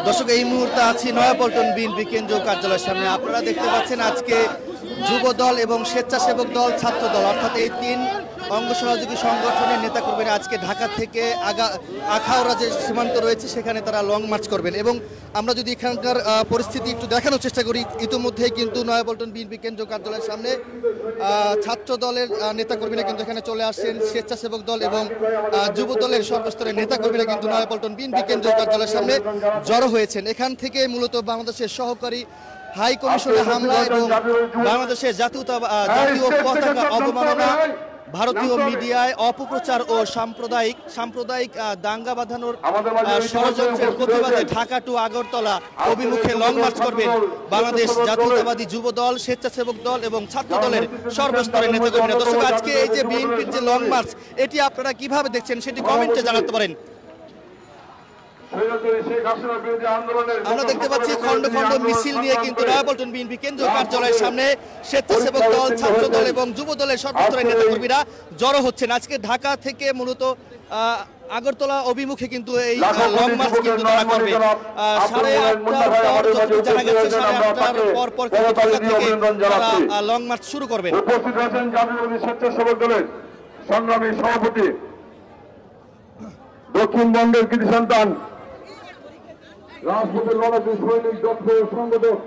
দর্শক এই মুহূর্তে আছি নয়াপল্টন বিএনপি কেন্দ্রীয় কার্যালয়ের সামনে। আপনারা দেখতে পাচ্ছেন আজকে যুব দল এবং স্বেচ্ছাসেবক দল, ছাত্র দল অর্থাৎ এই তিন অঙ্গ সহযোগী সংগঠনের নেতাকর্মীরা আজকে ঢাকা থেকে আখাউড়া যে সীমান্ত রয়েছে সেখানে তারা লং মার্চ করবেন। এবং আমরা যদি এখানকার পরিস্থিতি একটু দেখানোর চেষ্টা করি, ইতিমধ্যেই কিন্তু নয়াপল্টন বিএনপি কেন্দ্রীয় কার্যালয়ের সামনে ছাত্র দলের নেতাকর্মীরা কিন্তু এখানে চলে আসছেন, স্বেচ্ছাসেবক দল এবং যুব দলের সর্বস্তরের নেতাকর্মীরা কিন্তু নয়াপল্টন বিএনপি কেন্দ্রীয় কার্যালয়ের সামনে জড়ো হয়েছেন। এখান থেকে মূলত বাংলাদেশের সহকারী হাই কমিশনে হামলা এবং বাংলাদেশের জাতীয় পতাকা অবমাননা, ভারতীয় মিডিয়ায় অপপ্রচার ও সাম্প্রদায়িক দাঙ্গা বাঁধানোর ষড়যন্ত্রের প্রতিবাদে ঢাকা টু আগরতলা অভিমুখে লং মার্চ করবেন বাংলাদেশ জাতীয়তাবাদী যুব দল, স্বেচ্ছাসেবক দল এবং ছাত্র দলের সর্বস্তরের নেতাকর্মীরা। দর্শক, আজকে এই যে বিএনপির যে লং মার্চ, এটি আপনারা কিভাবে দেখছেন সেটি কমেন্টে জানাতে পারেন। আমরা দেখতে পাচ্ছি খন্ড খন্ড মিছিল নিয়ে কিন্তু নয়াপল্টন বিএনপি কেন্দ্রীয় কার্যালয়ের সামনে স্বেচ্ছাসেবক দল, ছাত্র দল এবং যুব দলের সর্বস্তরের নেতাকর্মীরা জড়ো হচ্ছেন। আজকে ঢাকা থেকে মূলত আগরতলা অভিমুখে কিন্তু এই লং মার্চ কিন্তু তারা করবে। 8:30টার পর যতটুকু জানা গেছে 8:30টার পর কিন্তু ঢাকা থেকে তারা লং মার্চ শুরু করবেন। উপস্থিত আছেন জাতীয়তাবাদী স্বেচ্ছাসেবক দলের সংগ্রামী সভাপতি, দক্ষিণবঙ্গের কৃতি সন্তান, রাজপথের লড়াকু সৈনিক, দক্ষ সংগঠক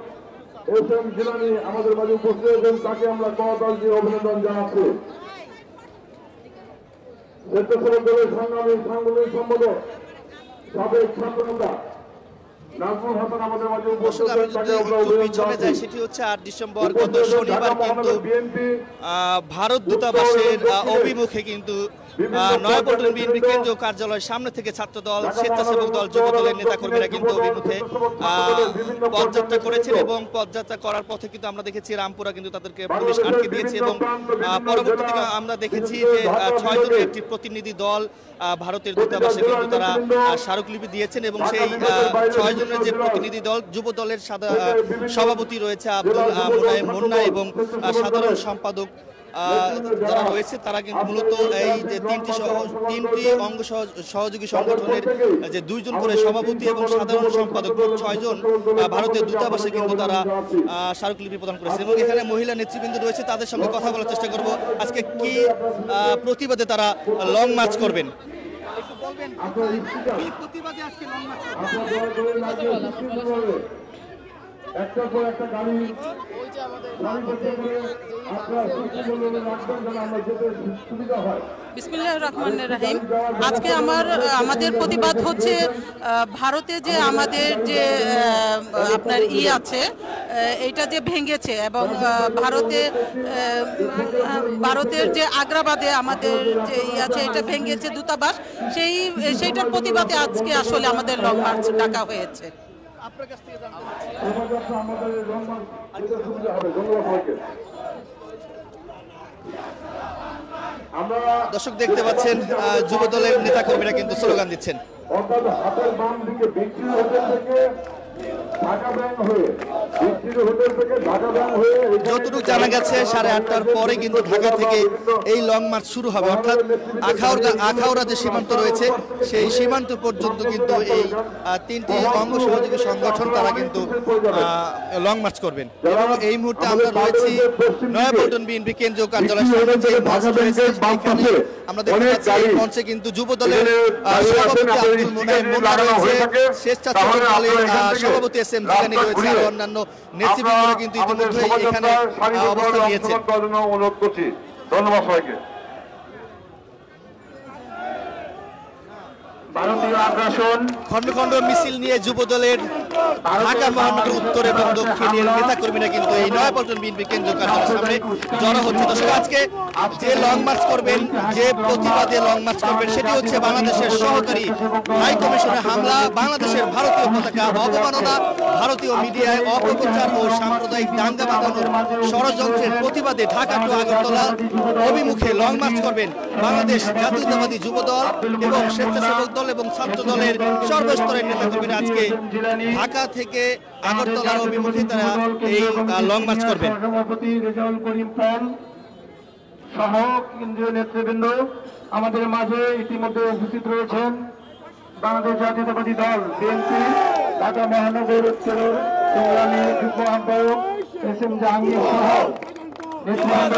এস.এম. জিলানী আমাদের মাঝে উপস্থিত হয়েছেন। তাকে আমরা করতাল দিয়ে অভিনন্দন জানাচ্ছি। স্বেচ্ছাসেবক দলের সংগ্রামী সাংগঠনিক সম্পাদক, সাবেক ছাত্রনেতা নাজমুল হাসান আমাদের মাঝে উপস্থিত হয়েছেন। তাকে আমরা অভিনন্দন জানাচ্ছি। সেটি হচ্ছে 8 ডিসেম্বর গত শনিবার কিন্তু ভারত দূতাবাসের অভিমুখে কিন্তু নয়াপল্টন বিএনপি কেন্দ্রীয় কার্যালয়ের সামনে থেকে ছাত্রদল, স্বেচ্ছাসেবক দল, যুব দলের নেতাকর্মীরা কিন্তু অভিমুখে পদযাত্রা করেছেন এবং পদযাত্রা করার পথে কিন্তু আমরা দেখেছি রামপুরা কিন্তু তাদেরকে পুলিশ আটকে দিয়েছে এবং পরবর্তীতে আমরা দেখেছি যে 6 জনের একটি প্রতিনিধি দল ভারতের দূতাবাসে কিন্তু তারা স্মারকলিপি দিয়েছেন এবং সেই 6 জনের যে প্রতিনিধি দল, যুব দলের সভাপতি রয়েছে আব্দুল মুনায়েম মুন্না এবং সাধারণ সম্পাদক যারা রয়েছে তারা কিন্তু মূলত এই যে তিনটি অঙ্গ সহযোগী সংগঠনের যে 2 জন করে সভাপতি এবং সাধারণ সম্পাদক, 6 জন ভারতের দূতাবাসে কিন্তু তারা স্মারকলিপি প্রদান করেছে। এবং এখানে মহিলা নেতৃবৃন্দ রয়েছে, তাদের সঙ্গে কথা বলার চেষ্টা করব। আজকে কি প্রতিবাদে তারা লং মার্চ করবেন? একটার পর একটা গাড়ি বিসমিল্লাহির রহমানির রহিম। আজকে আমাদের প্রতিবাদ হচ্ছে ভারতে যে আমাদের যে আপনার আছে এইটা যে ভেঙেছে এবং ভারতের যে আগ্রাবাদে আমাদের যে আছে এটা ভেঙেছে দূতাবাস, সেইটার প্রতিবাদে আজকে আসলে আমাদের লং মার্চ ডাকা হয়েছে। দর্শক দেখতে পাচ্ছেন যুব দলের নেতাকর্মীরা কিন্তু স্লোগান দিচ্ছেন। যতটুকু জানা গেছে 8:30টার পরে কিন্তু ঢাকা থেকে এই লং মার্চ শুরু হবে, অর্থাৎ আখাউড়া যে সীমান্ত রয়েছে সেই সীমান্ত পর্যন্ত কিন্তু এই তিনটি অঙ্গ সহযোগী সংগঠন তারা কিন্তু লং মার্চ করবেন। এবং এই মুহূর্তে আমরা রয়েছি নয়াপল্টন বিএনপি কেন্দ্রীয় কার্যালয়ের সামনে যে মঞ্চ রয়েছে সেখানে আমরা দেখতে পাচ্ছি এই মঞ্চে কিন্তু যুব দলের সভাপতি আব্দুল মুনায়েম মুন্না রয়েছে, স্বেচ্ছাসেবক দলের সভাপতি এস.এম. জিলানী রয়েছে, আর অন্যান্য নেতৃবৃন্দরা কিন্তু ইতিমধ্যে এখানে অবস্থান নিয়েছে। অনুরোধ করছি। ধন্যবাদ সবাইকে। খন্ড খন্ড মিছিল নিয়ে যুব দলের ঢাকা মহানগর উত্তর এবং দক্ষিণের নেতাকর্মীরা কিন্তু এই নয়াপল্টন বিএনপি কেন্দ্রীয় কার্যালয়ের সামনে জড়ো হচ্ছে। দর্শক, আজকে যে লং মার্চ করবেন, যে প্রতিবাদে লং মার্চ করবেন সেটি হচ্ছে বাংলাদেশের সহকারী হাই কমিশনে হামলা, বাংলাদেশের ভারতীয় পতাকা অবমাননা, ভারতীয় মিডিয়ায় অপপ্রচার ও সাম্প্রদায়িক দাঙ্গা বাঁধানোর ষড়যন্ত্রের প্রতিবাদে ঢাকা টু আগরতলা অভিমুখে লং মার্চ করবেন বাংলাদেশ জাতীয়তাবাদী যুব দল এবং স্বেচ্ছাসেবক দল এবং ছাত্র দলের সর্বস্তরের নেতাকর্মীরা আজকে ঢাকা থেকে আগরতলার অভিমুখে তারা এই লং মার্চ করবেন। সহ কেন্দ্রীয় নেতৃবৃন্দ আমাদের মাঝে ইতিমধ্যে উপস্থিত রয়েছেন। বাংলাদেশ জাতীয়তাবাদী দল বিএনপি ঢাকা মহানগর উত্তরের সংগ্রামী যুগ্ম আহ্বায়ক এস এম জাহাঙ্গীর সহ নেতৃবৃন্দ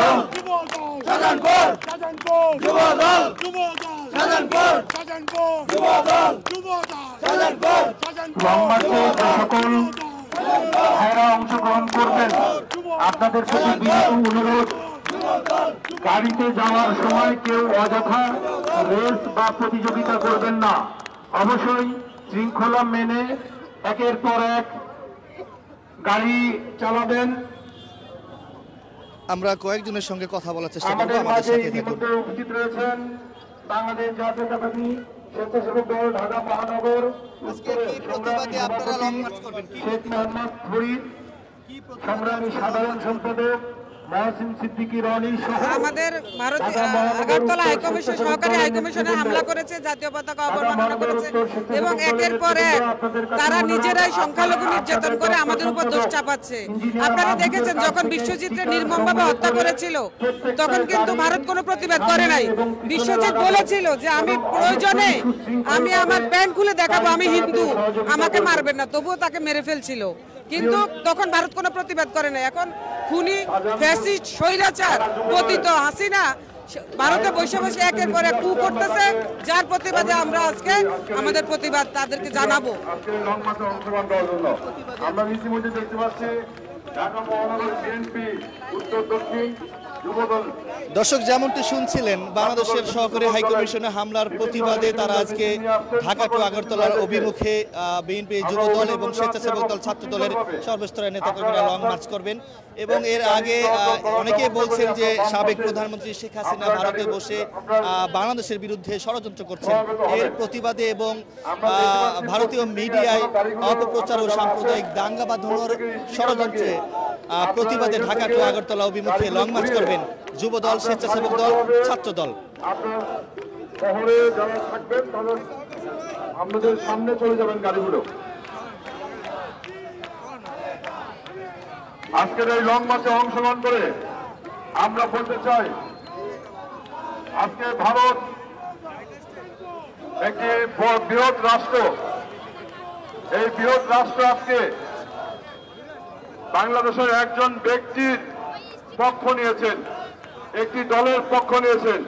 সকল ভাইরা অংশগ্রহণ করবেন। আপনাদের প্রতি বিনীত অনুরোধ, গাড়িতে যাওয়ার সময় কেউ অযথা রেস বা প্রতিযোগিতা করবেন না। অবশ্যই শৃঙ্খলা মেনে একের পর এক গাড়ি চালাবেন। আমরা কয়েকজনের সঙ্গে কথা বলার চেষ্টা করবো, আমাদের আমাদের মাঝে সাথে থাকুন। ইতিমধ্যে উপস্থিত রয়েছেন বাংলাদেশ জাতীয়তাবাদী স্বেচ্ছাসেবক দল ঢাকা মহানগর আজকে কি প্রতিবাদে আপনারা লং মার্চ করবেন? শেখ মোহাম্মদ ফরিদ, সংগ্রামী সাধারণ সম্পাদক মহসিন সিদ্দিকী রনি সহ আমাদের ভারতীয় আগরতলা হাইকমিশন সহকারী হাইকমিশনে হামলা করেছে, জাতীয় পতাকা অবমাননা করেছে এবং একের পর এক তারা নিজেরাই সংখ্যালঘু নির্যাতন করে আমাদের উপর দোষ চাপাচ্ছে। আপনারা দেখেছেন যখন বিশ্বজিৎকে নির্মমভাবে হত্যা করেছিল তখন কিন্তু ভারত কোনো প্রতিবাদ করে নাই। বিশ্বজিৎ বলেছিল যে আমি প্রয়োজনে আমি আমার প্যান্ট খুলে দেখাবো আমি হিন্দু, আমাকে মারবেন না, তবুও তাকে মেরে ফেলছিল, কিন্তু তখন ভারত কোনো প্রতিবাদ করে না। এখন খুনি ফ্যাসিস্ট স্বৈরাচার পতিত হাসিনা ভারতে বসে বসে একের পর এক কু করতেছে, যার প্রতিবাদে আমরা আজকে আমাদের প্রতিবাদ তাদেরকে জানাবো। আমরা ইতিমধ্যে দেখতে পাচ্ছি ঢাকা মহানগর বিএনপি উত্তর দক্ষিণ যুবদল। দর্শক যেমনটি শুনছিলেন, বাংলাদেশের সহকারী হাইকমিশনে হামলার প্রতিবাদে তারা আজকে ঢাকা টু আগরতলার অভিমুখে বিএনপি যুবদল এবং স্বেচ্ছাসেবক দল ছাত্র দলের সর্বস্তরের নেতাকর্মীরা লং মার্চ করবেন। এবং এর আগে অনেকেই বলছেন যে সাবেক প্রধানমন্ত্রী শেখ হাসিনা ভারতে বসে বাংলাদেশের বিরুদ্ধে ষড়যন্ত্র করছেন। এর প্রতিবাদে এবং ভারতীয় মিডিয়ায় অপপ্রচার ও সাম্প্রদায়িক দাঙ্গা বাঁধানোর ষড়যন্ত্রে প্রতিবাদে ঢাকা টু আগরতলা অভিমুখে লং মার্চ করবেন যুবদল, স্বেচ্ছাসেবক দল, ছাত্র দল। আপনার শহরে যারা থাকবেন তাদের আমাদের সামনে চলে যাবেন গাড়িগুলো। আজকের এই লং মার্চে অংশগ্রহণ করে আমরা বলতে চাই, আজকে ভারত একটি বৃহৎ রাষ্ট্র। এই বৃহৎ রাষ্ট্র আজকে বাংলাদেশের একজন ব্যক্তির পক্ষ নিয়েছেন, একটি দলের পক্ষ নিয়েছেন।